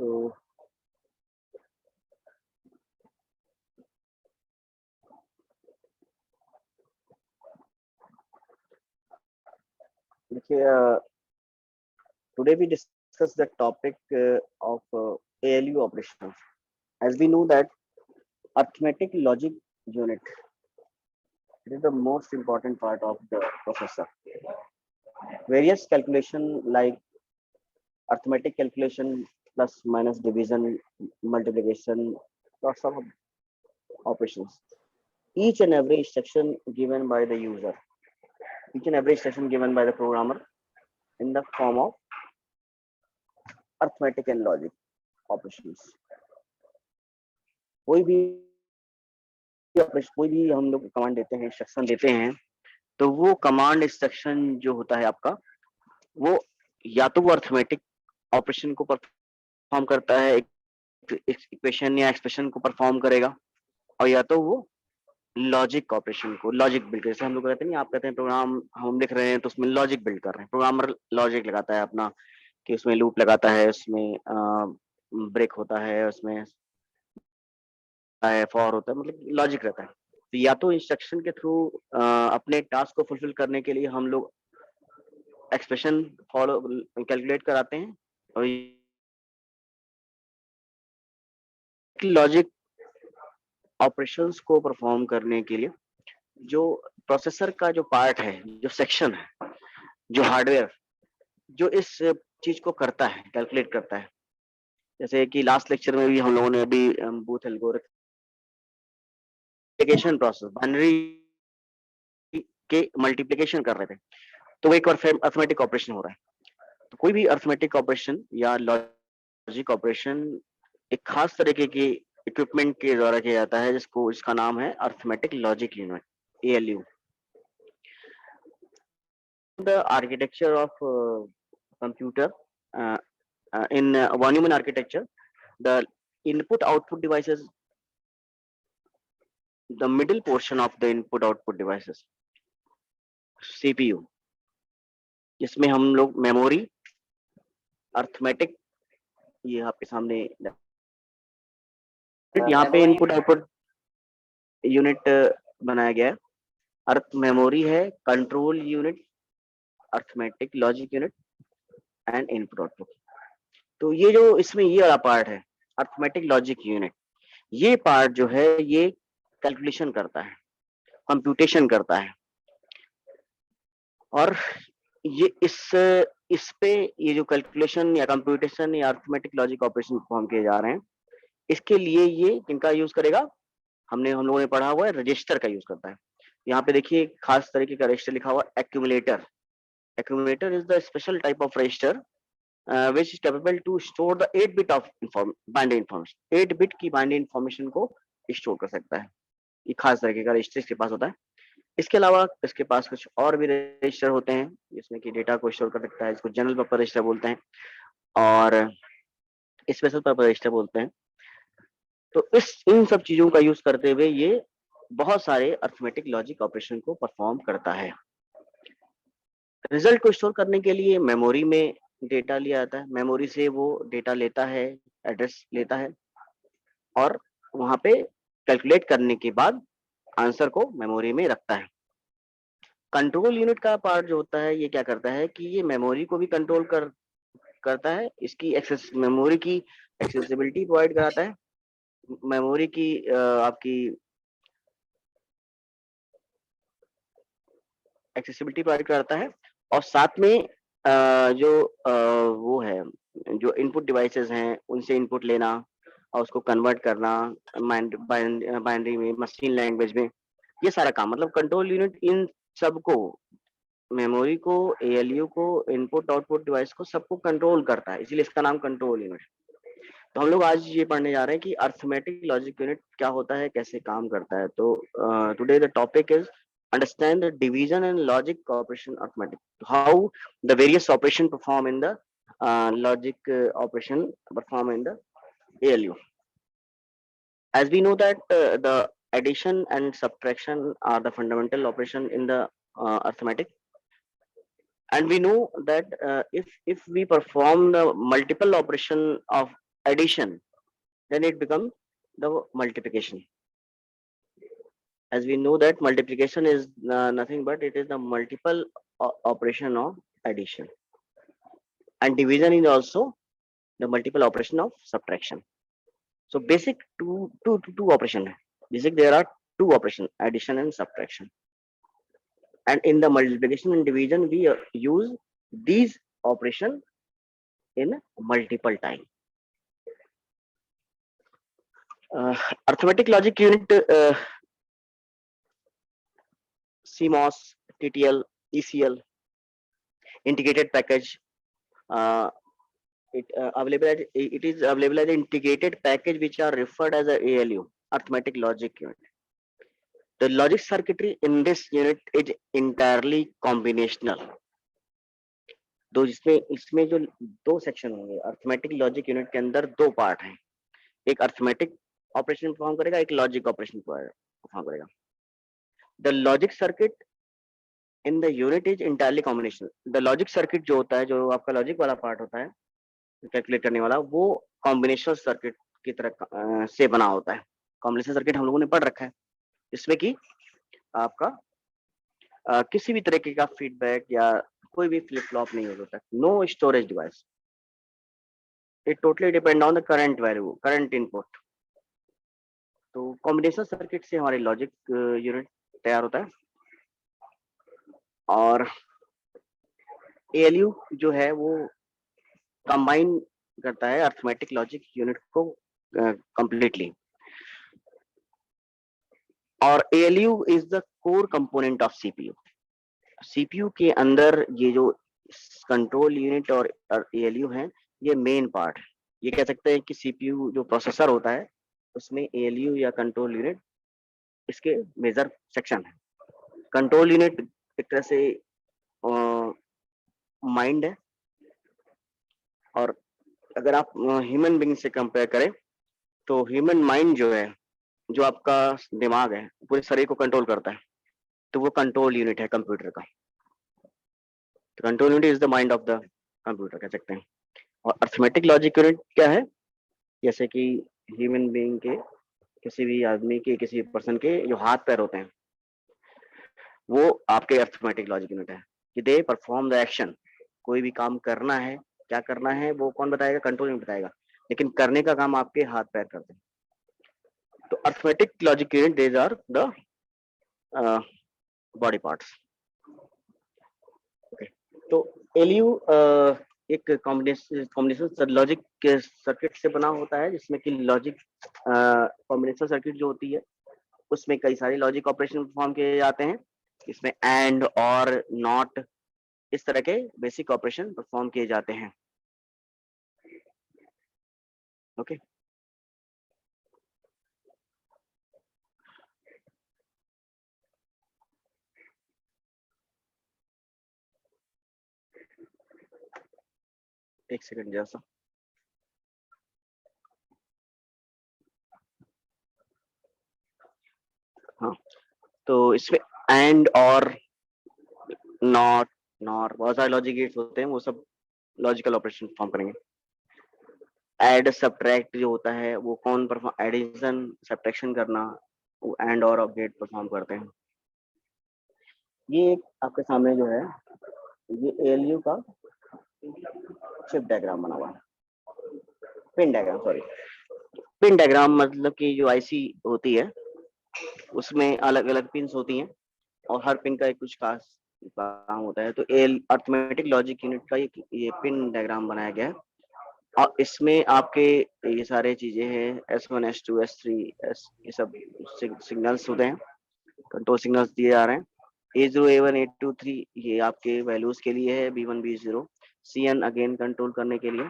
तो देखिए, today we discuss the topic of ALU operations. As we know that arithmetic logic unit, it is the most important part of the processor. Various calculation like arithmetic calculation, plus minus division, multiplication, lots of operations. Each and every instruction given by the user, each and every instruction given by the programmer in the form of arithmetic and logic operations. कोई भी कोई भी हम लोग command देते हैं, instruction देते हैं, तो वो कमांड इंस्ट्रक्शन जो होता है आपका, वो या तो वो अर्थमेटिक ऑपरेशन को परफॉर्म करता है, इक्वेशन या एक्सप्रेशन को परफॉर्म करेगा, और या तो वो लॉजिक ऑपरेशन को, लॉजिक बिल्ड, जैसे हम लोग कहते हैं नहीं, आप कहते हैं प्रोग्राम हम लिख रहे हैं तो उसमें लॉजिक बिल्ड कर रहे हैं, प्रोग्रामर लॉजिक लगाता है अपना, कि उसमें लूप लगाता है, उसमें ब्रेक होता है, उसमें फॉर होता है, मतलब लॉजिक रहता है। तो या तो इंस्ट्रक्शन के थ्रू अपने टास्क को फुलफिल करने के लिए हम लोग एक्सप्रेशन फॉलो कैलकुलेट कराते हैं, और लॉजिक ऑपरेशंस को परफॉर्म करने के लिए जो प्रोसेसर का जो पार्ट है, जो सेक्शन है, जो हार्डवेयर जो इस चीज को करता है, कैलकुलेट करता है, जैसे कि लास्ट लेक्चर में भी हम लोगों ने अभी बूथ एल्गोरिथम प्रोसेस बाइनरी के मल्टीप्लिकेशन कर रहे थे, तो वो एक बार अर्थमेटिक ऑपरेशन हो रहा है। तो कोई भी अर्थमेटिक ऑपरेशन या लॉजिक ऑपरेशन एक खास तरीके की इक्विपमेंट के द्वारा किया जाता है, इसका नाम है arithmetic logic unit, ALU. The architecture of computer, in von Neumann architecture, the input output devices, the middle portion of the input output devices, CPU, जिसमें हम लोग मेमोरी, अर्थमेटिक, ये आपके सामने यहाँ पे इनपुट आउटपुट यूनिट बनाया गया है। अर्थ मेमोरी है, control unit, arithmetic logic unit and input output. तो ये जो इसमें ये वाला पार्ट है अर्थमेटिक लॉजिक यूनिट, ये पार्ट जो है ये कैलकुलेशन करता है, कंप्यूटेशन करता है, और ये इस पे ये जो कैलकुलेशन या कंप्यूटेशन या अर्थमेटिक लॉजिक ऑपरेशन परफॉर्म किए जा रहे हैं, इसके लिए ये किनका यूज करेगा, हम लोगों ने पढ़ा हुआ है रजिस्टर का यूज करता है। यहाँ पे देखिए खास तरीके का रजिस्टर लिखा हुआ accumulator. Accumulator is the special type of register which is capable to store the 8 bit of binary information, 8 bit की बाइनरी इंफॉर्मेशन को स्टोर कर सकता है। ये खास तरीके का रजिस्टर इसके पास होता है। इसके अलावा इसके पास कुछ और भी रजिस्टर होते हैं जिसमें कि डेटा को स्टोर कर सकता है, इसको जनरल पर्पस रजिस्टर बोलते हैं और स्पेशल पर्पस रजिस्टर बोलते हैं। तो इन सब चीजों का यूज करते हुए ये बहुत सारे अर्थमेटिक लॉजिक ऑपरेशन को परफॉर्म करता है। रिजल्ट को स्टोर करने के लिए मेमोरी में डेटा लिया जाता है, मेमोरी से वो डेटा लेता है, एड्रेस लेता है, और वहां पे कैलकुलेट करने के बाद आंसर को मेमोरी में रखता है। कंट्रोल यूनिट का पार्ट जो होता है ये क्या करता है कि ये मेमोरी को भी कंट्रोल करता है, इसकी एक्सेस, मेमोरी की एक्सेसिबिलिटी प्रोवाइड कराता है, मेमोरी की आपकी एक्सेसिबिलिटी प्रोवाइड कराता है, और साथ में जो वो है, जो इनपुट डिवाइसेस हैं उनसे इनपुट लेना और उसको कन्वर्ट करना बाइनरी में, मशीन लैंग्वेज में, ये सारा काम, मतलब कंट्रोल यूनिट इन सबको, मेमोरी को, ALU को, इनपुट आउटपुट डिवाइस को, सबको कंट्रोल करता है, इसीलिए इसका नाम कंट्रोल यूनिट। तो हम लोग आज ये पढ़ने जा रहे हैं कि अर्थमेटिक लॉजिक यूनिट क्या होता है, कैसे काम करता है। तो today the topic is understand the division and logic operation arithmetic, how the various operation perform in the logic operation perform in the ALU. As we know that the addition and subtraction are the fundamental operation in the arithmetic, and we know that if we perform the multiple operation of addition, then it becomes the multiplication. As we know that multiplication is nothing but it is the multiple operation of addition, and division is also the multiple operation of subtraction. So basic two operation hai. Basic there are two operation, addition and subtraction. And in the multiplication and division we use these operation in multiple time. Arithmetic logic unit, CMOS, TTL, ECL, integrated package. Uh, it is available as integrated package which are referred as a ALU, arithmetic logic unit. The logic circuitry in this unit is entirely combinational. तो इसमें जो दो section होंगे arithmetic logic unit के अंदर, दो part हैं, एक अर्थमेटिक ऑपरेशन परफॉर्म करेगा, एक लॉजिक ऑपरेशन परफॉर्म करेगा. The logic circuit in the unit is entirely combinational. The logic circuit जो होता है, जो आपका लॉजिक वाला पार्ट होता है कैलकुलेट करने वाला, वो कॉम्बिनेशनल सर्किट की तरह से बना होता है. कॉम्बिनेशनल सर्किट हम लोगों ने पढ़ रखा है, इसमें कि आपका किसी भी तरीके का फीडबैक या कोई भी फ्लिप फ्लॉप नहीं हो सकता, no storage device, it totally depend on the current value, current input. तो कॉम्बिनेशन सर्किट से हमारे लॉजिक यूनिट तैयार होता है. और एएलयू जो है वो कंबाइन करता है अर्थमेटिक लॉजिक यूनिट को कंप्लीटली. और ALU is the core component of CPU. CPU के अंदर ये जो कंट्रोल यूनिट और एएलयू है, ये मेन पार्ट है. ये कह सकते हैं कि सीपीयू जो प्रोसेसर होता है उसमें एएलयू या कंट्रोल यूनिट इसके मेजर सेक्शन है. कंट्रोल यूनिट एक तरह से माइंड है, और अगर आप ह्यूमन बीइंग से कंपेयर करें तो ह्यूमन माइंड जो है, जो आपका दिमाग है, पूरे शरीर को कंट्रोल करता है, तो वो कंट्रोल यूनिट है कंप्यूटर का. तो control unit is the mind of the computer कह सकते हैं. और अर्थमेटिक लॉजिक यूनिट क्या है, जैसे कि ह्यूमन बीइंग के, किसी भी आदमी के, किसी पर्सन के जो हाथ पैर होते हैं, वो आपके अर्थमेटिक लॉजिक यूनिट है कि दे परफॉर्म द एक्शन. कोई भी काम करना है, क्या करना है वो कौन बताएगा, कंट्रोल यूनिट बताएगा, लेकिन करने का काम आपके हाथ पैर करते हैं. तो arithmetic logic unit these are the body parts. Okay, तो एलयू एक कॉम्बिनेशन लॉजिक के सर्किट से बना होता है, जिसमें कि लॉजिक कॉम्बिनेशन सर्किट जो होती है उसमें कई सारे लॉजिक ऑपरेशन परफॉर्म किए जाते हैं. इसमें एंड और नॉट, इस तरह के बेसिक ऑपरेशन परफॉर्म किए जाते हैं. ओके, एक सेकंड जैसा. हाँ, तो इसमें एंड और नॉट, नॉर, बहुत सारे लॉजिक गेट्स होते हैं, वो सब लॉजिकल ऑपरेशन परफॉर्म करेंगे. एड सब्ट्रैक्ट जो होता है वो कौन परफॉर्म, एडिशन सब्ट्रैक्शन करना, वो एंड और गेट परफॉर्म करते हैं. ये आपके सामने जो है, ये एएलयू का चिप डायग्राम बना हुआ है, pin diagram, sorry pin diagram, मतलब कि जो आईसी होती है उसमें अलग अलग पिन्स होती हैं और हर पिन का एक कुछ खास काम होता है. तो अर्थमेटिक लॉजिक यूनिट का ये पिन डायग्राम बनाया गया है, और इसमें आपके ये सारे चीजें हैं, S1 S2 S3 ये सब सिग्नल्स होते हैं, कंट्रोल सिग्नल्स दिए जा रहे हैं. A0 A1 A2 3 ये आपके वैल्यूज के लिए है, B1 B0, CN again control करने के लिए,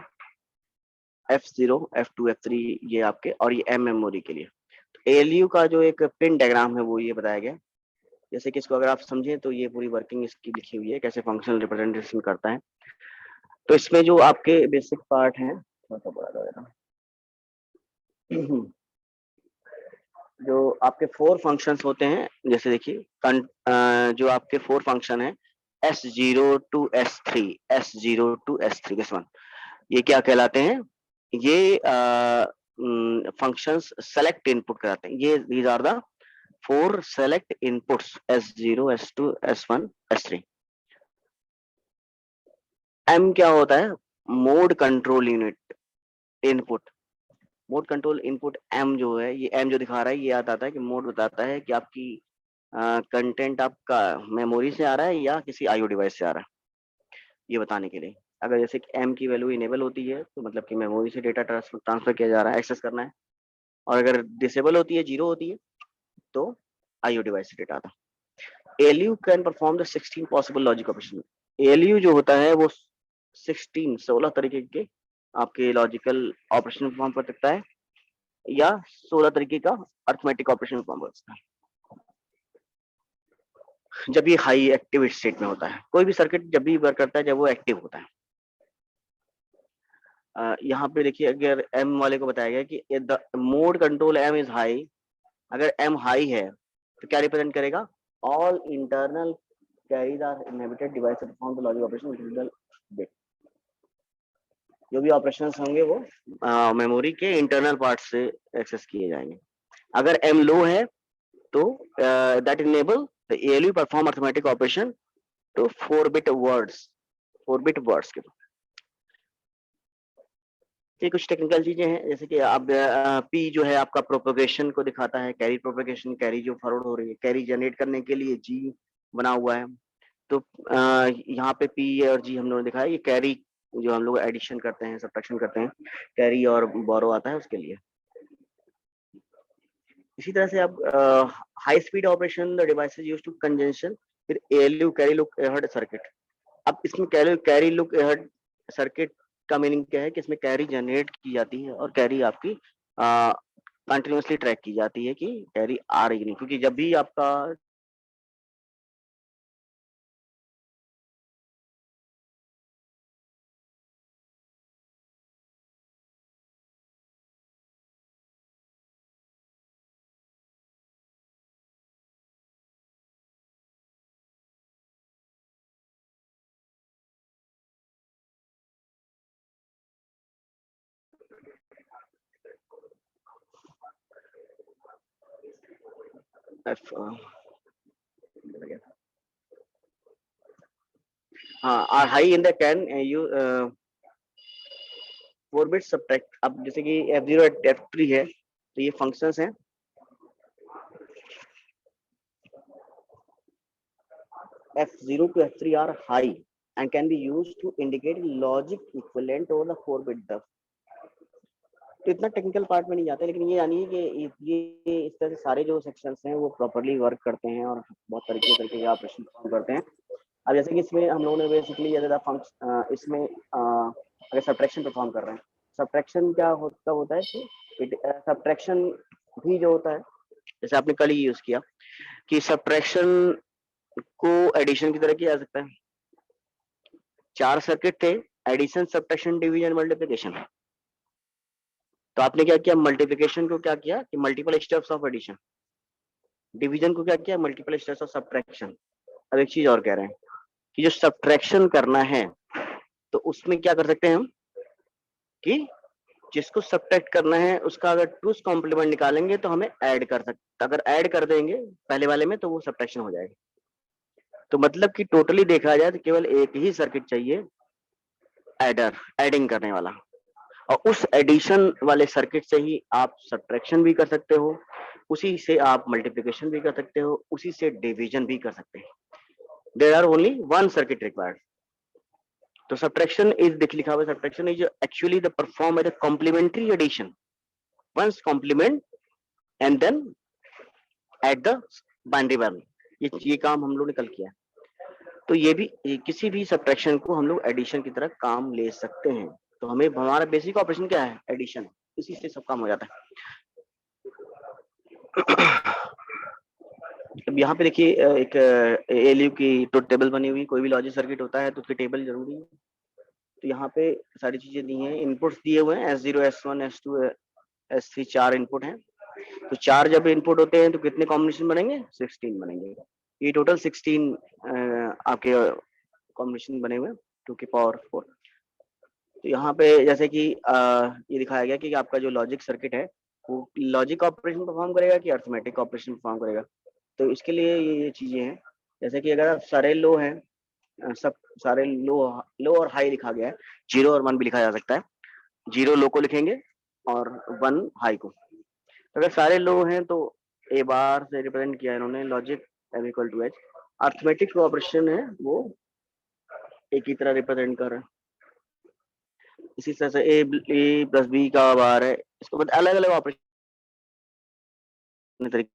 F0 F2 F3 ये आपके, और ये M मेमोरी के लिए. ALU का जो एक पिन डायग्राम है वो ये बताया गया. जैसे कि इसको अगर आप समझें तो ये पूरी वर्किंग इसकी लिखी हुई है, कैसे फंक्शनल रिप्रेजेंटेशन करता है. तो इसमें जो आपके बेसिक पार्ट हैं, जो आपके 4 फंक्शंस होते हैं, जैसे देखिए जो आपके 4 फंक्शन है S0 to S3, S0 to S3, this one, ये क्या कहलाते हैं, ये फंक्शंस सेलेक्ट इनपुट कराते हैं। ये these are the 4 select inputs S0, S2, S1, S3। M क्या होता है? Mode control unit input. Mode control input M जो है, ये M जो दिखा रहा है, ये आता है कि मोड बताता है कि आपकी कंटेंट आपका मेमोरी से आ रहा है या किसी IO डिवाइस से आ रहा है, ये बताने के लिए। अगर जैसे कि M की वैल्यू इनेबल होती है तो मतलब कि मेमोरी से डेटा ट्रांसफर किया जा रहा है, एक्सेस करना है। और अगर डिसेबल होती है, जीरो होती है, तो IO डिवाइस से डेटा आता है। ALU can perform the 16 possible logic operation. ALU जो होता है वो 16 तरीके के आपके लॉजिकल ऑपरेशन परफॉर्म कर सकता है या 16 तरीके का अर्थमेटिक ऑपरेशन परफॉर्म कर सकता है, जब ये हाई एक्टिव स्टेट में होता है। कोई भी सर्किट जब भी वर्क करता है जब वो एक्टिव होता है। यहाँ पे देखिए, अगर M वाले को बताया गया कि the mode control M is high, अगर M हाई है तो क्या रिप्रेजेंट करेगा? All internal carries are inhibited device to perform the logic operation individual bit. जो भी ऑपरेशंस होंगे वो मेमोरी के इंटरनल पार्ट से एक्सेस किए जाएंगे। अगर M लो है तो that enable the ALU perform arithmetic operation to 4 bit words, 4 bit words के। ये कुछ टेक्निकल चीजें हैं, जैसे कि आप P जो है आपका प्रोपोगेशन को दिखाता है, कैरी प्रोपोगेशन, कैरी जो फॉरवर्ड हो रही है, कैरी जनरेट करने के लिए G बना हुआ है। तो यहाँ पे P और G हम लोगों ने दिखाया, ये कैरी जो हम लोग एडिशन करते हैं, सब्ट्रैक्शन करते हैं, कैरी और बोरो आता है उसके लिए। इसी तरह से आप high speed operation the devices used to conjunction फिर ALU carry look ahead circuit. अब इसमें कैरी लुक अहेड सर्किट का मीनिंग क्या है कि इसमें कैरी जनरेट की जाती है और कैरी आपकी कंटिन्यूसली ट्रैक की जाती है कि कैरी आ रही नहीं, क्योंकि जब भी आपका हाँ are high in the can you 4 bit subtract. अब जैसे कि F0 F3 है तो ये फंक्शंस हैं। F0 to F3 are high and can be used to indicate logic equivalent over the 4 bit bus। तो इतना टेक्निकल पार्ट में नहीं जाते, लेकिन ये जानिए कि ये इस तरह से सारे जो सेक्शंस हैं वो प्रॉपर्ली वर्क करते हैं और बहुत तरीके के ऑपरेशन परफॉर्म करते हैं। अब जैसे कि इसमें हम लोगों ने बेसिकली इसमें अगर सब्ट्रैक्शन परफॉर्म कर रहे हैं, सब्ट्रैक्शन क्या होता है कि सब्ट्रैक्शन भी जो होता है, जैसे आपने कल ही यूज किया कि सब्ट्रैक्शन को एडिशन की तरह किया जा सकता है। 4 सर्किट थे, एडिशन, सब्ट्रैक्शन, डिवीजन, मल्टीप्लिकेशन। तो आपने क्या किया? मल्टीप्लिकेशन को क्या किया कि multiple steps of addition, division को क्या किया? Multiple steps of subtraction. अब एक चीज और कह रहे हैं कि जो सब्ट्रैक्शन करना है तो उसमें क्या कर सकते हैं हम कि जिसको सब्ट्रैक्ट करना है उसका अगर टूस कॉम्प्लीमेंट निकालेंगे तो हमें ऐड कर सकते, अगर ऐड कर देंगे पहले वाले में तो वो सब्ट्रैक्शन हो जाएगा। तो मतलब कि टोटली देखा जाए तो केवल एक ही सर्किट चाहिए एडर, एडिंग करने वाला, और उस एडिशन वाले सर्किट से ही आप सब्ट्रैक्शन भी कर सकते हो, उसी से आप मल्टीप्लिकेशन भी कर सकते हो, उसी से डिवीजन भी कर सकते हैं। There are only one circuit required. तो सब्ट्रैक्शन इज देख लिखा हुआ, subtraction is actually the perform as a complementary addition, once complement and then at the binary value. ये काम हम लोग ने कल किया। तो ये किसी भी सब्ट्रैक्शन को हम लोग एडिशन की तरह काम ले सकते हैं। तो हमें हमारा बेसिक ऑपरेशन क्या है? एडिशन, इसी से सब काम हो जाता है। अब यहाँ पे देखिए एक ALU की तो टेबल बनी हुई, कोई भी लॉजिक सर्किट होता है तो उसकी टेबल जरूरी है। तो यहाँ पे सारी चीजें दी हैं, इनपुट्स दिए हुए हैं S0, S1, S2, S3, 4 input हैं। तो 4 जब इनपुट होते हैं तो कितने कॉम्बिनेशन बनेंगे? 16 बनेंगे। ये टोटल 16 आपके कॉम्बिनेशन बने हुए 2 की पावर 4। तो यहाँ पे जैसे कि ये दिखाया गया कि आपका जो लॉजिक सर्किट है वो लॉजिक ऑपरेशन परफॉर्म करेगा कि अर्थमेटिक ऑपरेशन परफॉर्म करेगा। तो इसके लिए ये चीजें हैं, जैसे कि अगर आप सारे लो हैं, सब सारे लो लो और हाई लिखा गया है, 0 और 1 भी लिखा जा सकता है। 0 लो को लिखेंगे और 1 हाई को। अगर सारे लो हैं तो ए बार से रिप्रेजेंट किया इन्होंने logic M equal to H. Arithmetic operation है वो ए की तरह रिप्रेजेंट कर रहा है। इसी तरह से ए प्लस बी का बार है, इसको बाद अलग अलग ऑपरेशन तरीके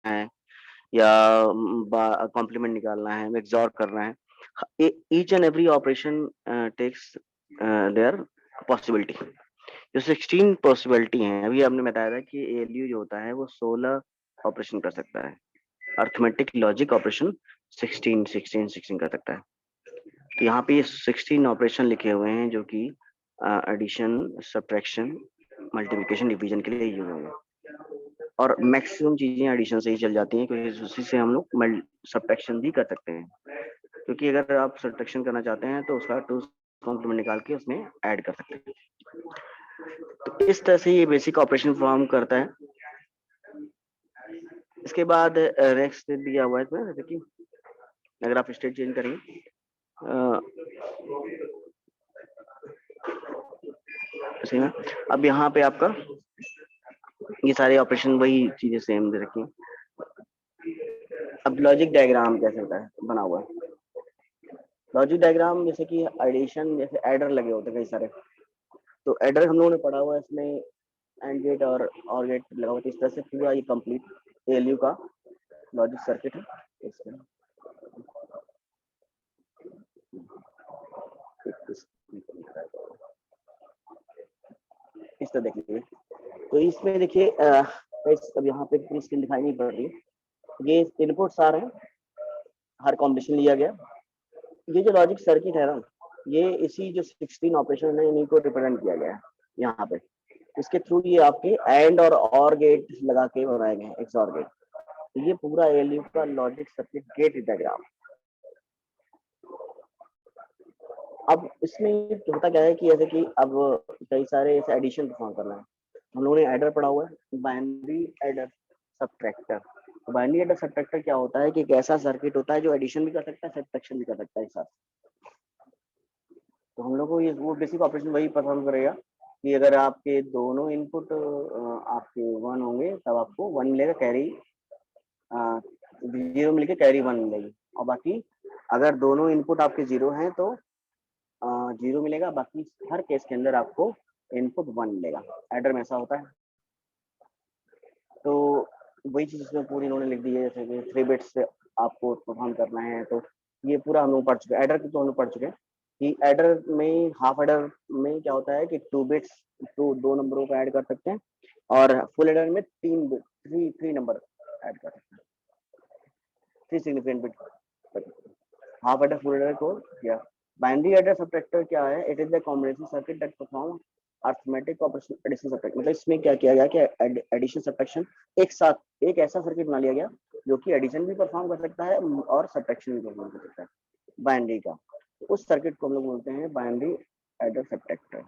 हैं, या कॉम्प्लीमेंट निकालना है, एक्सॉर करना है। Each and every operation takes their possibility. जो 16 पॉसिबिलिटी हैं, अभी आपने बताया था कि एएलयू जो होता है वो 16 ऑपरेशन कर सकता है। अर्थमेटिक लॉजिक ऑपरेशन 16 कर सकता है। तो यहाँ पे ये 16 ऑपरेशन लिखे हुए हैं जो कि एडिशन, सब्ट्रैक्शन, मल्टीप्लिकेशन, डिवीजन के लिए यूज होंगे। और मैक्सिमम चीजें एडिशन से ही चल जाती हैं, क्योंकि उसी से हम लोग सब्ट्रैक्शन भी कर सकते हैं। क्योंकि अगर आप सब्ट्रैक्शन करना चाहते हैं तो उसका टू कॉम्प्लीमेंट निकाल के उसमें ऐड कर सकते हैं। तो इस तरह से ये बेसिक ऑपरेशन फॉर्म करता है। इसके बाद नेक्स्ट दिया हुआ है इसमें, जैसे कि अगर आप स्टेट चेंज करेंगे सही में, अब यहाँ पे आपका ये सारे ऑपरेशन वही चीजें सेम दे रखी हैं। अब लॉजिक डायग्राम कैसे होता है बना हुआ है। लॉजिक डायग्राम जैसे कि एडिशन, जैसे एडर लगे होते हैं कई सारे, तो एडर हम लोगों ने पढ़ा हुआ है, इसमें एंड गेट और गेट लगा हुआ है। इस तरह से पूरा ये कंप्लीट एएलयू का लॉजिक सर्किट है। इस तरह देख लीजिए। तो इसमें देखिए अब यहाँ पे पूरी स्क्रीन दिखाई नहीं पड़ रही है। ये इनपुट्स आ रहे हैं, हर कॉम्बिनेशन लिया गया। ये जो लॉजिक सर्किट है ना, ये इसी जो 16 ऑपरेशन है इन्हीं को रिप्रेजेंट किया गया है यहाँ पे। इसके थ्रू ये आपके एंड और गेट लगा के बनाए गए हैं, एक्सऑर गेट। तो ये पूरा एएलयू का लॉजिक सर्किट गेट डायग्राम। अब इसमें होता क्या है कि जैसे कि अब कई सारे ऐसे एडिशन परफॉर्म करना है, हम लोगों ने एडर पढ़ा हुआ है, binary adder subtractor. Binary adder subtractor क्या होता है कि एक ऐसा सर्किट होता है जो एडिशन भी कर सकता है, सब्ट्रैक्शन भी कर सकता है एक साथ। तो हम लोग को ये वो बेसिक ऑपरेशन वही परफॉर्म करेगा कि अगर आपके दोनों इनपुट आपके 1 होंगे तब आपको 1 मिलेगा, कैरी 0 मिलके कैरी 1 मिलेगी। और बाकी अगर दोनों इनपुट आपके 0 हैं तो 0 मिलेगा, बाकी हर केस के अंदर आपको इनपुट 1 मिलेगा। एडर में ऐसा होता है। तो वही चीज इसमें पूरी इन्होंने लिख दी है, जैसे कि 3 बिट्स से आपको परफॉर्म करना है। तो ये पूरा हम लोग पढ़ चुके हैं, एडर की तो हम लोग पढ़ चुके हैं कि एडर में, हाफ एडर में क्या होता है कि 2 बिट्स, दो नंबरों को ऐड कर सकते हैं, और फुल एडर में 3 नंबर ऐड कर सकते हैं, 3 significant bit. Half adder, full adder को किया। बाइनरी एडर सब्ट्रैक्टर क्या है? It is the combination circuit that perform arithmetic operation addition subtraction. मतलब इसमें क्या किया गया कि एडिशन सब्ट्रैक्शन एक साथ एक ऐसा सर्किट बना लिया गया जो कि एडिशन भी परफॉर्म कर सकता है और सब्ट्रैक्शन भी परफॉर्म कर सकता है बाइनरी का। उस सर्किट को हम लोग बोलते हैं बाइनरी एडर सब्ट्रैक्टर।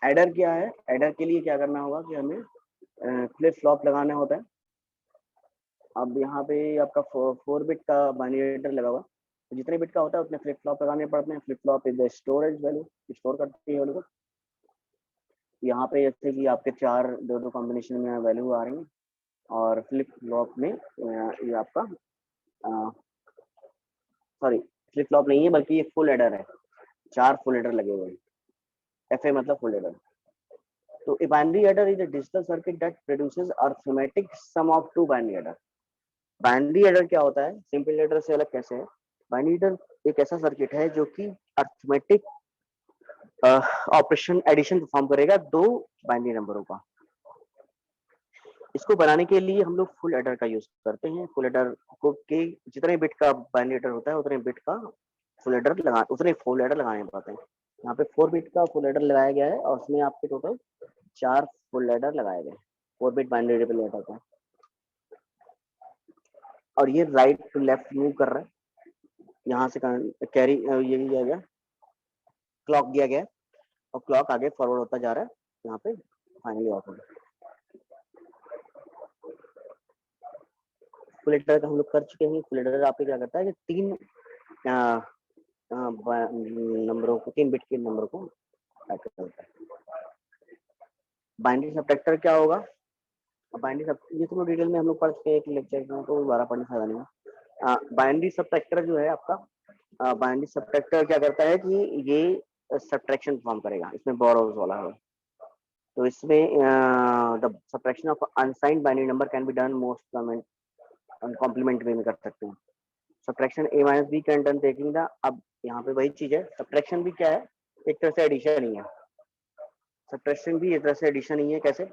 एडर क्या है? एडर के लिए क्या करना होगा कि हमें फ्लिप फ्लॉप लगाना होता है। अब यहाँ पे आपका 4 बिट का बाइनरी एडर लगा हुआ, तो जितने बिट का होता है उतने फ्लिप फ्लॉप लगाने पड़ते हैं। Flip flop is the storage value, store करती है वैल्यू को। यहाँ पे जैसे कि आपके 4 दो कॉम्बिनेशन में वैल्यू आ रही है, और फ्लिप फ्लॉप में ये आपका सॉरी, फ्लिप फ्लॉप नहीं है बल्कि ये फुल एडर है, 4 फुल एडर लगे हुए हैं। एफए मतलब फुल एडर। तो a binary adder is a digital circuit that produces arithmetic sum of 2 binary adder। Binary adder क्या होता है? सिंपल एडर से अलग कैसे है? बाइनरी एडर एक ऐसा सर्किट है जो कि अरिथमेटिक ऑपरेशन एडिशन परफॉर्म करेगा दो बाइनरी नंबरों का। इसको बनाने के लिए हम लोग फुल एडर का यूज करते हैं। फुल एडर को के जितने बिट का बाइनरी एडर होता है उतने बिट का उतने फुल एडर लगाने पड़ते हैं। यहाँ पे 4 बिट का फुल एडर लगाया गया है और उसमें आपके टोटल 4 फुल एडर लगाए गए, 4 बिट बाइनरी एडर होता है। और ये राइट टू लेफ्ट मूव कर रहा है, यहाँ से कैरी ये भी आ गया, क्लॉक दिया गया है और क्लॉक आगे फॉरवर्ड होता जा रहा है, यहाँ पे फाइनली ऑफ हो गया। फुल एडर का हम लोग कर चुके हैं। फुल एडर आपके क्या करता है कि 3 नंबरों को, 3 बिट के नंबर को ऐड करता है। बाइनरी सबट्रैक्टर क्या होगा? बाइनरी सब ये तो डिटेल में हम लोग पढ़ चुके हैं एक लेक्चर में, तो दोबारा पढ़ने का फायदा नहीं है। बाइनरी सबट्रैक्टर जो है आपका, बाइनरी सबट्रैक्टर क्या करता है कि ये सबट्रैक्शन परफॉर्म करेगा, इसमें बोरोज वाला है। तो इसमें the subtraction of unsigned binary number can be done most complement way में कर सकते हैं। Subtraction a minus B can done taking the, अब यहाँ पे वही चीज है, सबट्रैक्शन भी क्या है, एक तरह से एडिशन ही है। सबट्रैक्शन भी एक तरह से एडिशन ही है। कैसे?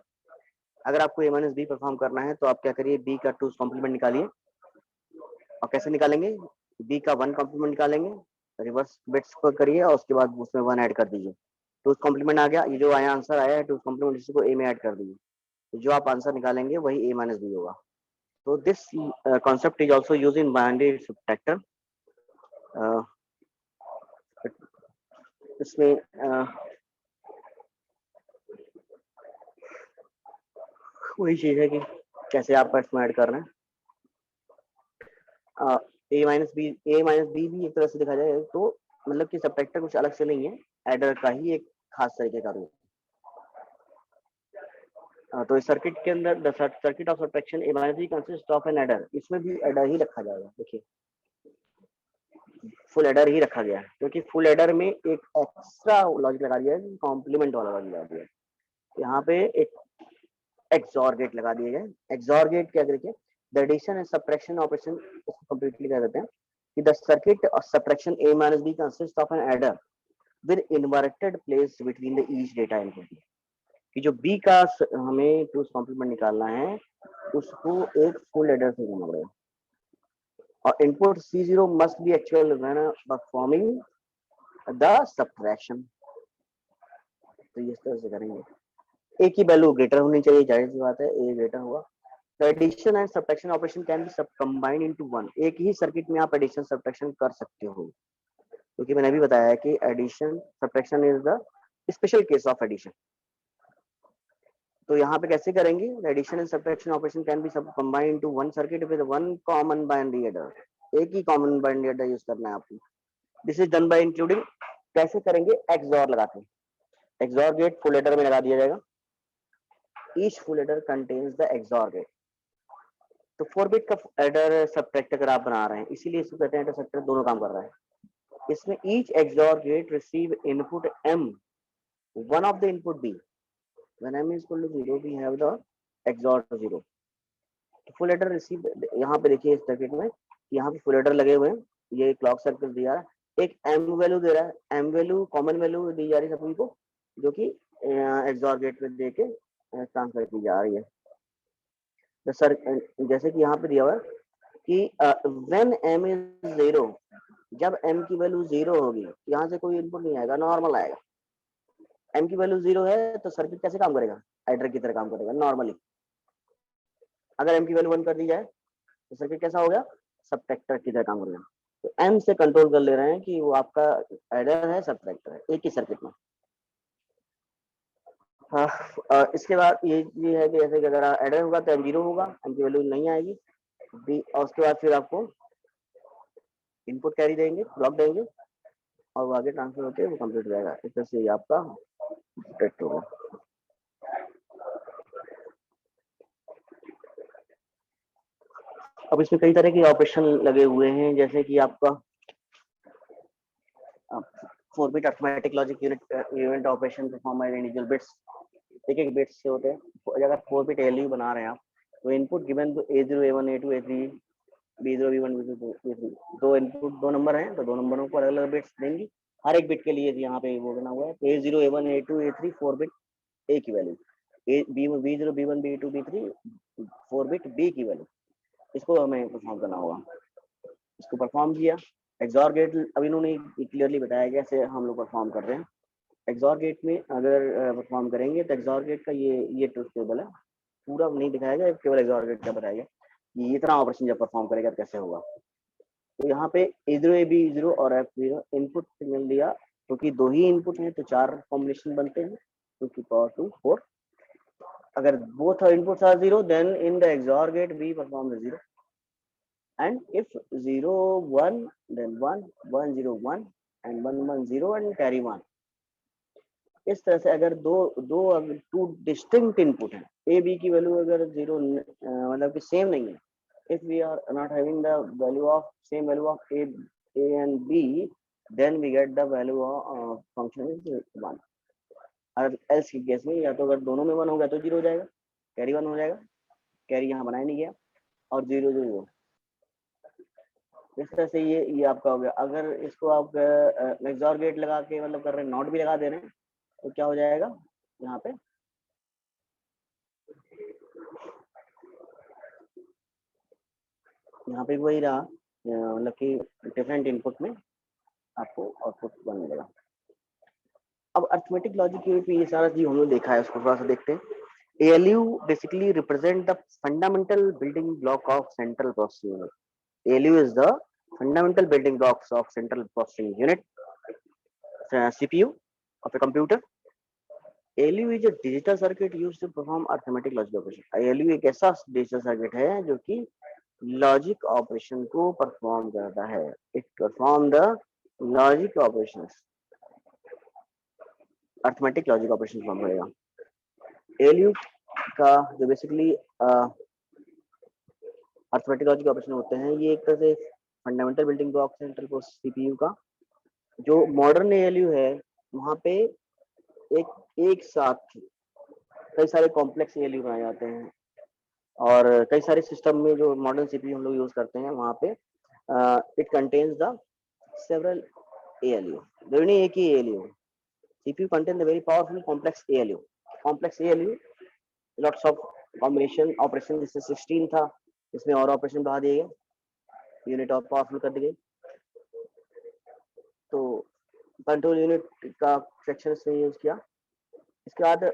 अगर आपको a माइनस बी परफॉर्म करना है तो आप क्या करिए, b का 2 कॉम्प्लीमेंट निकालिए। और कैसे निकालेंगे? b का 1 कॉम्प्लीमेंट निकालेंगे, रिवर्स बिट्स को करिए और उसके बाद उसमें 1 ऐड कर दीजिए। 2 कॉम्प्लीमेंट आ गया, ये जो आया आंसर आया है 2 कॉम्प्लीमेंट, इसको a में ऐड कर दीजिए, तो जो आप आंसर निकालेंगे वही a माइनस बी होगा। तो this concept is also used in binary subtractor. इसमें वही चीज है कि कैसे आप इसमें ऐड कर रहे हैं। a माइनस बी भी एक तरह से देखा जाए तो मतलब कि सबट्रैक्टर कुछ अलग से नहीं है, एडर का ही एक खास तरीके का रूप। तो इस सर्किट के अंदर the circuit of subtraction a minus B consist of an adder, इसमें भी एडर ही रखा जाएगा। देखिए फुल एडर ही रखा गया है, क्योंकि फुल एडर में एक एक्स्ट्रा लॉजिक लगा दिया है, कॉम्प्लीमेंट वाला लॉजिक लगा दिया है। यहाँ पे एक एक्सॉर गेट लगा दिए गए। एक्सॉर गेट क्या करके the addition and subtraction operation, इसको कंप्लीटली कह देते हैं कि the circuit of subtraction a minus b consist of an adder with inverted place between the each data input, कि जो b का हमें टूस कॉम्प्लीमेंट निकालना है उसको एक फुल एडर से करना पड़ेगा। और input C0 must be actual when performing the subtraction. तो इस तरह से करेंगे, a की वैल्यू ग्रेटर होनी चाहिए, जाहिर सी बात है a ग्रेटर हुआ। The addition and subtraction operation can be combined into one. एक ही सर्किट में आप एडिशन सब्ट्रैक्शन कर सकते हो, क्योंकि मैंने अभी बताया कि addition subtraction is the special case of addition. तो यहाँ पे कैसे करेंगे? Addition and subtraction operation can be combined into one circuit with one common binary adder. एक ही कॉमन बाइनरी एडर यूज करना है आपको। This is done by including, कैसे करेंगे? एक्सऑर लगाते हैं। एक्सऑर गेट फुल एडर में लगा दिया जाएगा। Each full adder contains the XOR gate. तो 4 बिट का एडर सब्ट्रैक्टर अगर आप बना रहे हैं, इसीलिए इसको कहते हैं एडर सब्ट्रैक्टर, दोनों काम कर रहा है। इसमें each XOR gate receive input m, one of the input b. When m is equal to 0, we have the XOR 0. Full adder receive, यहाँ पे देखिए इस सर्किट में यहाँ पे फुल एडर लगे हुए हैं, ये क्लॉक सर्किल दिया है, एक m वैल्यू दे रहा है, m वैल्यू कॉमन वैल्यू दी जा रही है सभी को, जो कि एक्सऑर गेट में दे के ट्रांसफर की जा रही है। तो सर जैसे कि यहाँ पे दिया हुआ है कि व्हेन m इज 0, जब m की वैल्यू 0 होगी, यहाँ से कोई इनपुट नहीं आएगा, नॉर्मल आएगा। m की वैल्यू 0 है तो सर्किट कैसे काम करेगा? एडर की तरह काम करेगा नॉर्मली। अगर m की वैल्यू 1 कर दी जाए तो सर्किट कैसा हो गया? सब्ट्रैक्टर की तरह काम करेगा। तो m से कंट्रोल कर ले रहे हैं कि वो आपका एडर है, सब्ट्रैक्टर है, एक ही सर्किट में। हाँ, इसके बाद ये है कि जैसे कि अगर एडर होगा तो m0 होगा, m की वैल्यू नहीं आएगी b, और उसके बाद फिर आपको इनपुट कैरी देंगे, ब्लॉक देंगे, और वो आगे ट्रांसफर होकर वो कंप्लीट हो जाएगा। इस तरह से ये आपका सब्ट्रैक्ट होगा। अब इसमें कई तरह के ऑपरेशन लगे हुए हैं, जैसे कि आपका 4 bit arithmetic logic unit operation perform by individual bits, एक बिट्स से होते हैं। अगर 4 बिट एलयू बना रहे हैं आप, तो इनपुट गिवन तो A0 A1 A2 A3 B0 B1 B2 B3, दो इनपुट, दो नंबर हैं, तो दो नंबरों को अलग अलग बिट्स देंगी। हर एक बिट के लिए यहाँ पे वो बना हुआ है, A0 A1 A2 A3 4 bit A की value, B0 B1 B2 B3 4 bit B की वैल्यू, इसको हमें परफॉर्म करना होगा। इसको परफॉर्म किया। एक्सॉर गेट अब इन्होंने क्लियरली बताया कैसे हम लोग परफॉर्म कर रहे हैं। एक्सॉर गेट में अगर परफॉर्म करेंगे तो एक्सॉर गेट का ये ट्रुथ टेबल है, पूरा नहीं दिखाया गया, केवल एक्सॉर गेट का बताया गया कि इतना ऑपरेशन जब परफॉर्म करेगा तो कैसे होगा। तो यहाँ पे A0 AB0 और F0 इनपुट सिग्नल दिया क्योंकि दो ही इनपुट हैं तो 4 कॉम्बिनेशन बनते हैं, 2 की पावर 2 4। अगर both our inputs are 0, then in the XOR gate we perform the 0, and if 0 1, then 1 1 0 1 and 1 1 0 and carry 1। इस तरह से अगर अगर टू डिस्टिंक्ट इनपुट है, ए बी की वैल्यू अगर 0 मतलब कि सेम नहीं है, if we are not having the same value of a and b, then we get the value of function is 1। और एल्स की केस में या तो अगर दोनों में 1 हो गया तो 0 हो जाएगा, कैरी 1 हो जाएगा, कैरी यहाँ बनाया नहीं गया, और 0 0 इस तरह से ये आपका हो गया। अगर इसको आप एक्सॉर गेट लगा के मतलब कर रहे हैं, नॉट भी लगा दे रहे हैं, तो क्या हो जाएगा यहाँ पे, यहाँ पे वही रहा, मतलब कि डिफरेंट इनपुट में आपको आउटपुट 1 मिलेगा। अब अर्थमेटिक लॉजिक यूनिट में ये सारा चीज हम लोग देखा है, उसको थोड़ा सा देखते हैं। ALU basically represent the fundamental building block of central processing unit. ALU is the fundamental building blocks of central processing unit, CPU of a computer. ALU is a digital circuit used to perform arithmetic logic operation. ALU एक ऐसा digital circuit है जो कि logic operation को perform करता है। It perform the logic operations, arithmetic logic operation perform करेगा। ALU का जो बेसिकली अर्थमेटिक लॉजिक ऑपरेशन होते हैं, ये एक तरह से फंडामेंटल बिल्डिंग ब्लॉक सेंट्रल को सीपीयू का। जो मॉडर्न ALU है वहां पे एक साथ कई सारे कॉम्प्लेक्स ALU बनाए जाते हैं, और कई सारे सिस्टम में जो मॉडर्न सीपीयू हम लोग यूज करते हैं वहां पे it contains the several ALU, जरूरी नहीं एक ही ALU। CPU contain the very powerful complex ALU, lots of combination operation, जिससे 16 था, इसमें और ऑपरेशन बढ़ा दिए गए, यूनिट और पावरफुल कर दी गई। तो कंट्रोल यूनिट का सेक्शन इसमें यूज किया। इसके बाद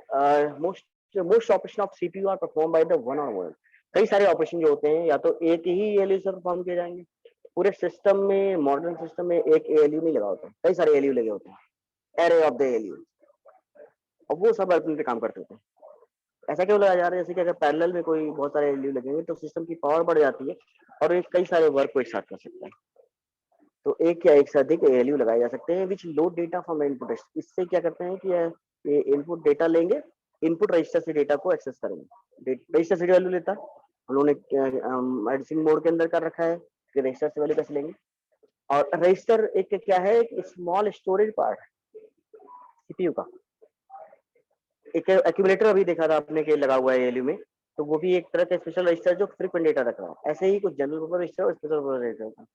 most operation of CPU are perform by the one और वन। कई सारे ऑपरेशन जो होते हैं या तो एक ही ALU से परफॉर्म किए जाएंगे, पूरे सिस्टम में मॉडर्न सिस्टम में एक ALU नहीं लगा होता, कई सारे ALU लगे होते हैं, एरे ऑफ द ALU, और वो सब अल्टीमेटली पे काम करते होते हैं। ऐसा क्यों लगाया जा रहा है, जैसे कि अगर पैरेलल में कोई बहुत सारे ALU लगेंगे तो सिस्टम की पावर बढ़ जाती है और एक कई सारे वर्क को एक साथ कर सकता है। तो एक या एक से अधिक ALU लगाए जा सकते हैं विच लोड डेटा फ्रॉम इनपुट। इससे क्या करते हैं कि ये इनपुट डेटा लेंगे, इनपुट रजिस्टर से डेटा को एक्सेस करेंगे। रजिस्टर से वैल्यू लेता है, हम लोगों ने एडिशन मोड के अंदर कर रखा है कि रजिस्टर से वैल्यू कैसे लेंगे। और रजिस्टर एक क्या है, एक स्मॉल स्टोरेज पार्ट सीपीयू का। एक एक्यूमुलेटर अभी देखा था आपने के लगा हुआ है ALU में, तो वो भी एक तरह का स्पेशल रजिस्टर जो फ्रीक्वेंट डेटा रख रहा है। ऐसे ही कुछ जनरल पर्पस रजिस्टर और स्पेशल पर्पस रजिस्टर होता है।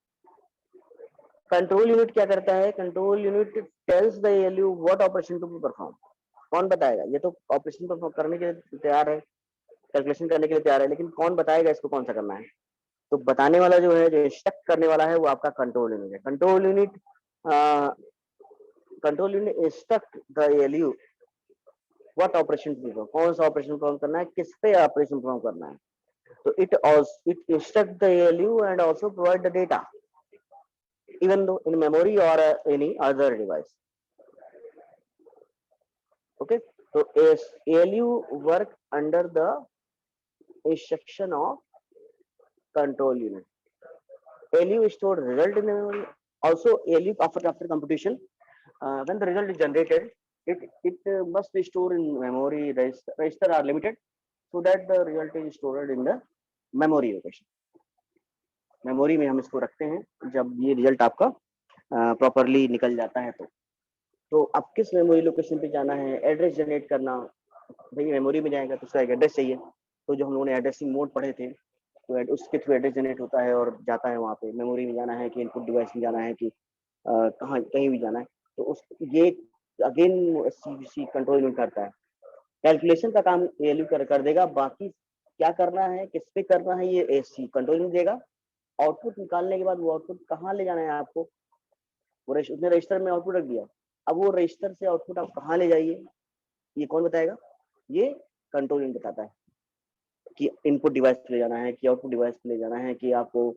कंट्रोल यूनिट क्या करता है, control unit tells the ALU what operation to be perform. कौन बताएगा, ये तो ऑपरेशन परफॉर्म करने के लिए तैयार है, कैलकुलेशन करने के लिए तैयार है, लेकिन कौन बताएगा इसको कौन सा करना है। तो बताने वाला जो है, जो इंस्ट्रक्ट करने वाला है, वो आपका कंट्रोल यूनिट है। Control unit instruct the ALU what operation to perform, कौन सा ऑपरेशन परफॉर्म करना है, किस पे ऑपरेशन परफॉर्म करना है। तो it instruct the ALU and also provide the data even though in memory or any other device. Okay, so ALU work under the instruction of control unit. ALU store result in the memory. Also ALU after computation, when the result is generated, it must be stored in memory. Register are limited so that the result is stored in the memory location. Memory में हम इसको रखते हैं जब ये result आपका properly निकल जाता है। तो अब किस मेमोरी लोकेशन पे जाना है, एड्रेस जनरेट करना, भाई मेमोरी में जाएगा तो उसका एक एड्रेस चाहिए। तो जो हम लोगों ने एड्रेसिंग मोड पढ़े थे, तो उसके थ्रू एड्रेस जनरेट होता है और जाता है वहाँ पे। मेमोरी में जाना है कि इनपुट डिवाइस में जाना है कि कहाँ कहीं भी जाना है, तो उस ये अगेन सीबीसी कंट्रोल यूनिट करता है। कैलकुलेशन का काम ALU कर देगा, बाकी क्या करना है, किस पे करना है, ये AC कंट्रोल यूनिट देगा। आउटपुट निकालने के बाद वो आउटपुट कहाँ ले जाना है आपको, वो उसने रजिस्टर में आउटपुट रख दिया, अब वो रजिस्टर से आउटपुट आप कहाँ ले जाइए, ये कौन बताएगा, ये कंट्रोल यूनिट बताता है कि इनपुट डिवाइस पे ले जाना है कि आउटपुट डिवाइस पे ले जाना है कि आपको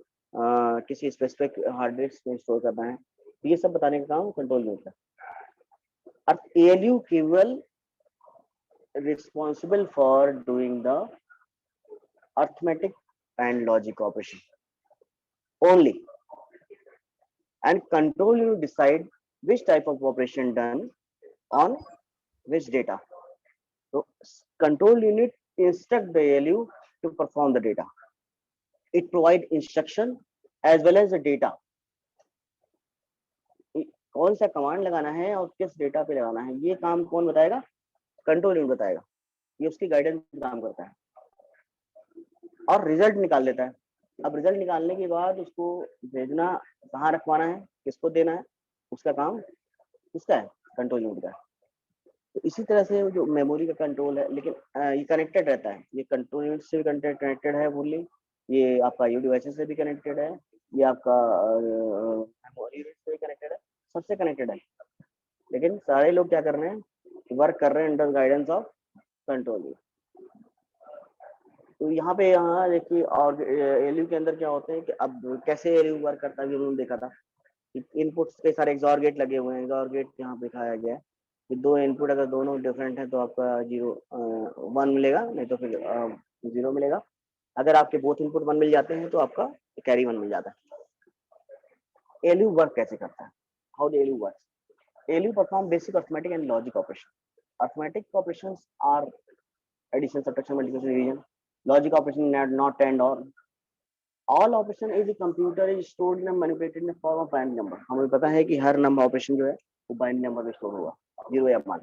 किसी स्पेसिफिक हार्ड डिस्क में स्टोर करना है। तो ये सब बताने का काम कंट्रोल यूनिट का। ALU केवल responsible for doing the arithmetic and logic operation only, and control unit decide which type of operation done on which data. So control unit instruct the ALU to perform the data. It provide instruction as well as the data. कौन सा command लगाना है और किस data पे लगाना है, ये काम कौन बताएगा? कंट्रोल यूनिट बताएगा। ये उसकी गाइडेंस काम करता है और रिजल्ट निकाल लेता है। अब रिजल्ट निकालने के बाद उसको भेजना कहाँ रखवाना है, किसको देना है, उसका काम किसका है? कंट्रोल यूनिट का। तो इसी तरह से जो मेमोरी का कंट्रोल है, लेकिन ये कनेक्टेड रहता है, ये कंट्रोल यूनिट से भी कनेक्टेड है फुल्ली, ये आपका IO डिवाइसेस से भी कनेक्टेड है, ये आपका मेमोरी यूनिट से भी कनेक्टेड है, सबसे कनेक्टेड है। लेकिन सारे लोग क्या कर रहे हैं? वर्क कर रहे हैं under guidance of control unit. तो यहाँ देखिए, और ALU के अंदर क्या होते हैं कि अब कैसे ALU वर्क करता है उन्होंने देखा था। इनपुट्स के सारे XOR गेट लगे हुए हैं, XOR गेट यहाँ पे दिखाया गया है कि दो इनपुट अगर दोनों डिफरेंट है तो आपका 1 मिलेगा, नहीं तो फिर 0 मिलेगा। अगर आपके बोथ इनपुट 1 मिल जाते हैं तो आपका कैरी 1 मिल जाता है। ALU वर्क कैसे करता है? How the ALU works? ALU perform basic arithmetic and logic operation. Arithmetic operations are addition, subtraction, multiplication, division. Logic operation not and or. All operation is a computer is stored in a manipulated in the form of binary number. हमें पता है कि हर number operation जो है वो binary number में store होगा, 0 या 1।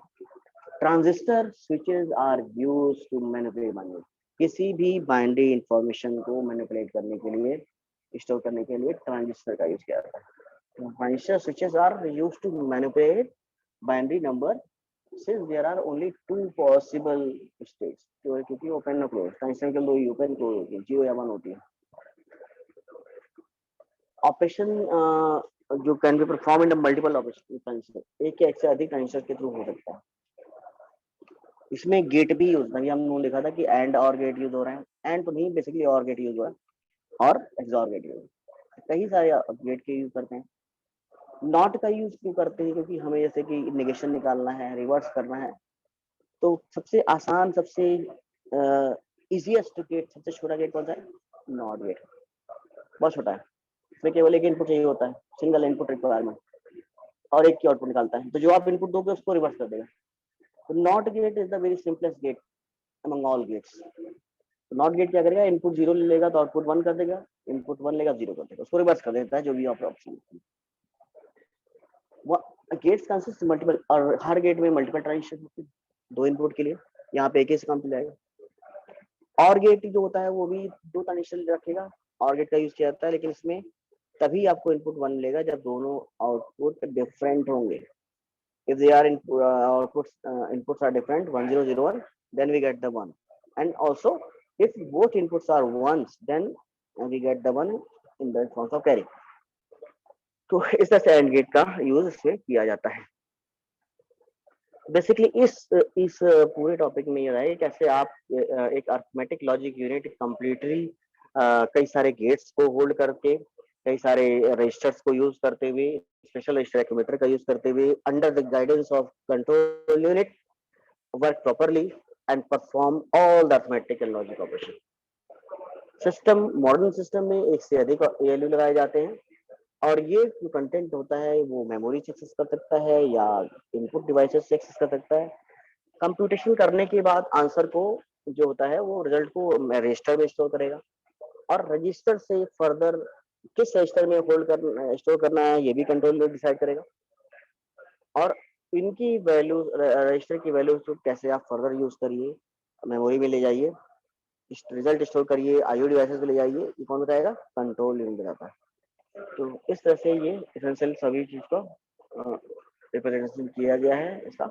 Transistor switches are used to manipulate binary. किसी भी बाइनरी इंफॉर्मेशन को मैनिपुलेट करने के लिए, स्टोर करने के लिए ट्रांजिस्टर का यूज किया जाता है। Transistor switches are used to manipulate binary number since there are only 2 possible states, क्योंकि ओपन और क्लोज, ट्रांजिस्टर के 2 ही ओपन क्लोज होती है, 0 या 1 होती है। ऑपरेशन जो can be perform in multiple operation transistor, एक या एक से अधिक ट्रांजिस्टर के थ्रू हो सकता है। इसमें गेट भी यूज, हमने देखा था कि एंड और गेट यूज हो रहे हैं, एंड तो नहीं, बेसिकली और गेट यूज हो रहा है और XOR गेट यूज, कई सारे गेट के यूज करते हैं। नॉट का यूज क्यों करते हैं? क्योंकि हमें जैसे कि नेगेशन निकालना है, रिवर्स करना है, तो सबसे आसान, सबसे इजीएस्ट गेट, सबसे छोटा गेट कौन सा है? नॉट गेट, बहुत छोटा है, इसमें केवल एक इनपुट चाहिए होता है, सिंगल इनपुट रिक्वायरमेंट, और एक की आउटपुट निकालता है। तो जो आप इनपुट दोगे उसको रिवर्स कर देगा। तो not gate is the very simplest gate among all gates. Not gate क्या करेगा? इनपुट 0 लेगा तो आउटपुट 1 कर देगा, इनपुट 1 लेगा 0 कर देगा, उसको रिवर्स कर देता है जो भी ऑप्शन। गेट्स कंसिस्ट मल्टीपल, और हर गेट में मल्टीपल ट्रांजिस्टर होते हैं 2 इनपुट के लिए, यहाँ पे एक ही से काम चल जाएगा। और गेट जो होता है वो भी 2 ट्रांजिस्टर रखेगा, और गेट का यूज किया जाता है, लेकिन इसमें तभी आपको इनपुट 1 मिलेगा जब दोनों आउटपुट डिफरेंट होंगे। if they are inputs are different, 1 0 0 1, then we get the 1, and also if both inputs are ones, then we get the 1 in the form of carry. तो इस तरह से एंड गेट का use इसमें किया जाता है। बेसिकली इस पूरे टॉपिक में ये रहा है कैसे आप एक अरिथमेटिक लॉजिक यूनिट कंप्लीटली कई सारे गेट्स को होल्ड करके, कई सारे रजिस्टर्स को यूज करते हुए, स्पेशल रजिस्टर एक्यूमुलेटर का यूज करते हुए, under the guidance of control unit work properly and perform all the arithmetic and logic operation. System, modern system में एक से अधिक ALU लगाए जाते हैं, और ये जो कंटेंट होता है वो मेमोरी से एक्सेस कर सकता है या इनपुट डिवाइसेस से एक्सेस कर सकता है। कंप्यूटेशन करने के बाद आंसर को जो होता है वो रिजल्ट को रजिस्टर में स्टोर करेगा, और रजिस्टर से फर्दर किस रजिस्टर में होल्ड कर स्टोर करना है ये भी कंट्रोल में डिसाइड करेगा। और इनकी वैल्यूज, रजिस्टर की वैल्यूज को कैसे आप फर्दर यूज करिए, मेमोरी में ले जाइए, रिजल्ट स्टोर करिए, IO डिवाइसेस में ले जाइए, ये कौन बताएगा? कंट्रोल यूनिट बताता है। तो इस तरह से ये एसेंशियल सभी चीज को रिप्रेजेंटेशन किया गया है इसका।